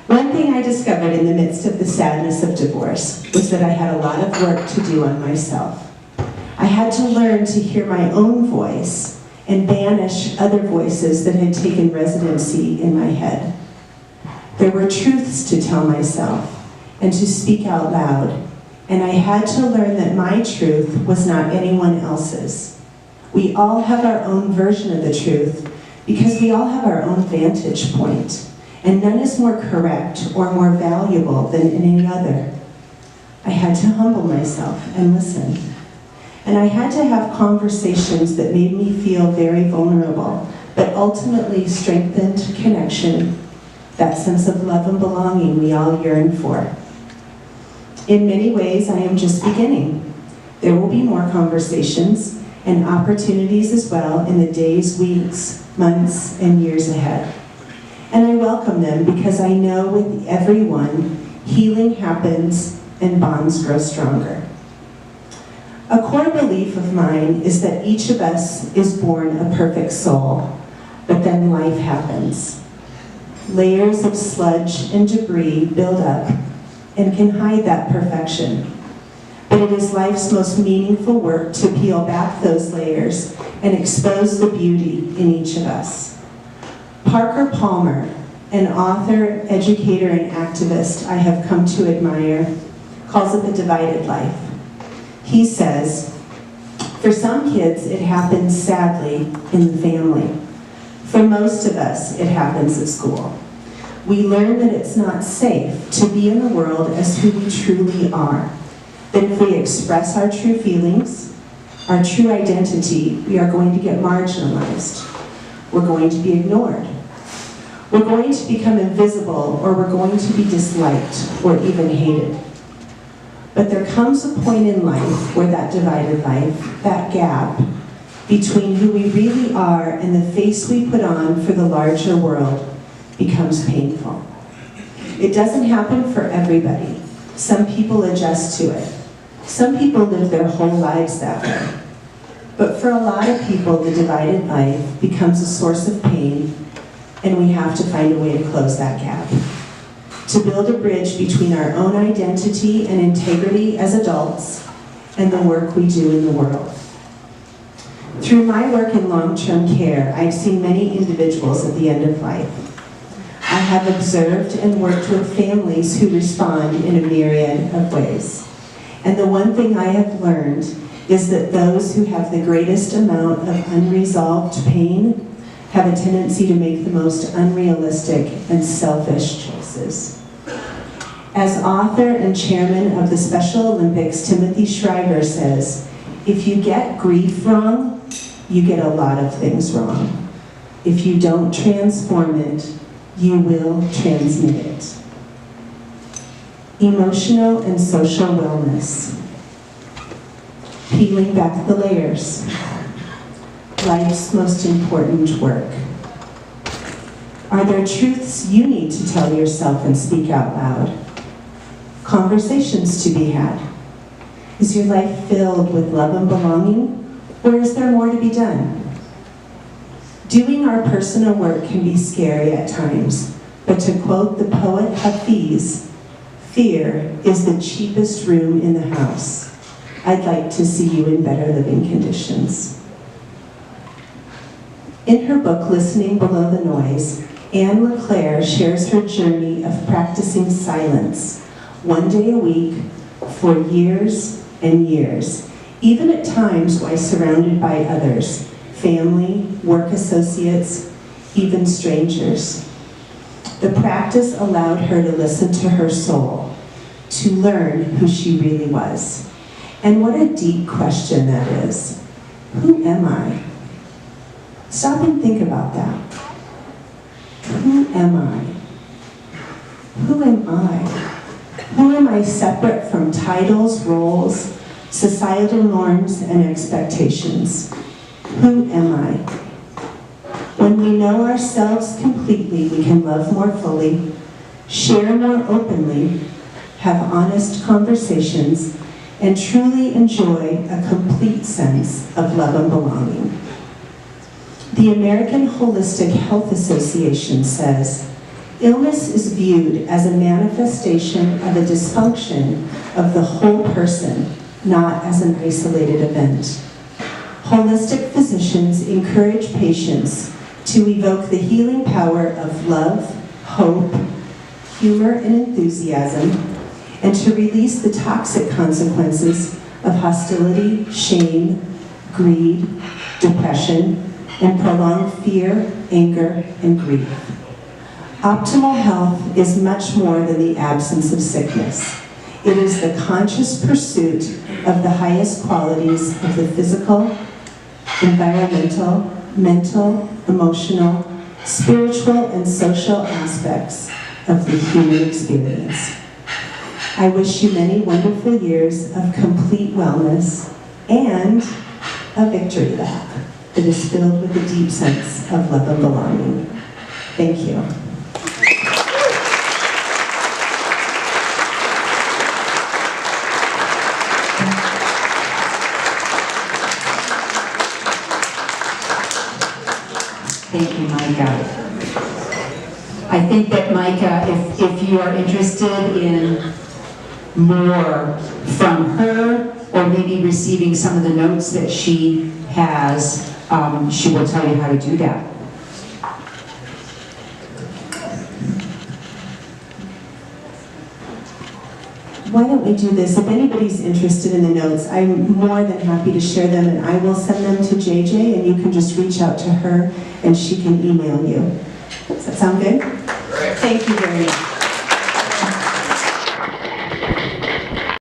One thing I discovered in the midst of the sadness of divorce was that I had a lot of work to do on myself. I had to learn to hear my own voice and banish other voices that had taken residency in my head. There were truths to tell myself and to speak out loud, and I had to learn that my truth was not anyone else's. We all have our own version of the truth because we all have our own vantage point, and none is more correct or more valuable than any other. I had to humble myself and listen. And I had to have conversations that made me feel very vulnerable, but ultimately strengthened connection, that sense of love and belonging we all yearn for. In many ways, I am just beginning. There will be more conversations and opportunities as well in the days, weeks, months, and years ahead. And I welcome them because I know with everyone, healing happens and bonds grow stronger. A core belief of mine is that each of us is born a perfect soul, but then life happens. Layers of sludge and debris build up and can hide that perfection. But it is life's most meaningful work to peel back those layers and expose the beauty in each of us. Parker Palmer, an author, educator, and activist I have come to admire, calls it the divided life. He says, for some kids, it happens sadly in the family. For most of us, it happens at school. We learn that it's not safe to be in the world as who we truly are. That if we express our true feelings, our true identity, we are going to get marginalized. We're going to be ignored. We're going to become invisible, or we're going to be disliked or even hated. But there comes a point in life where that divided life, that gap between who we really are and the face we put on for the larger world, becomes painful. It doesn't happen for everybody. Some people adjust to it. Some people live their whole lives that way. But for a lot of people, the divided life becomes a source of pain, and we have to find a way to close that gap. To build a bridge between our own identity and integrity as adults and the work we do in the world. Through my work in long-term care, I've seen many individuals at the end of life. I have observed and worked with families who respond in a myriad of ways. And the one thing I have learned is that those who have the greatest amount of unresolved pain have a tendency to make the most unrealistic and selfish choices. As author and chairman of the Special Olympics, Timothy Shriver says, if you get grief wrong, you get a lot of things wrong. If you don't transform it, you will transmit it. Emotional and social wellness. Peeling back the layers. Life's most important work. Are there truths you need to tell yourself and speak out loud? Conversations to be had. Is your life filled with love and belonging, or is there more to be done? Doing our personal work can be scary at times, but to quote the poet Hafiz, fear is the cheapest room in the house. I'd like to see you in better living conditions. In her book, Listening Below the Noise, Anne LeClaire shares her journey of practicing silence, one day a week, for years and years, even at times while surrounded by others, family, work associates, even strangers. The practice allowed her to listen to her soul, to learn who she really was. And what a deep question that is. Who am I? Stop and think about that. Who am I? Who am I? Who am I separate from titles, roles, societal norms, and expectations? Who am I? When we know ourselves completely, we can love more fully, share more openly, have honest conversations, and truly enjoy a complete sense of love and belonging. The American Holistic Health Association says, Illness is viewed as a manifestation of a dysfunction of the whole person, not as an isolated event. Holistic physicians encourage patients to evoke the healing power of love, hope, humor, and enthusiasm, and to release the toxic consequences of hostility, shame, greed, depression, and prolonged fear, anger, and grief. Optimal health is much more than the absence of sickness. It is the conscious pursuit of the highest qualities of the physical, environmental, mental, emotional, spiritual, and social aspects of the human experience. I wish you many wonderful years of complete wellness and a victory lap that is filled with a deep sense of love and belonging. Thank you. Thank you, Micah. I think that Micah, if you are interested in more from her, or maybe receiving some of the notes that she has, she will tell you how to do that. Why don't we do this? If anybody's interested in the notes, I'm more than happy to share them, and I will send them to JJ, and you can just reach out to her, and she can email you. Does that sound good? Thank you very much.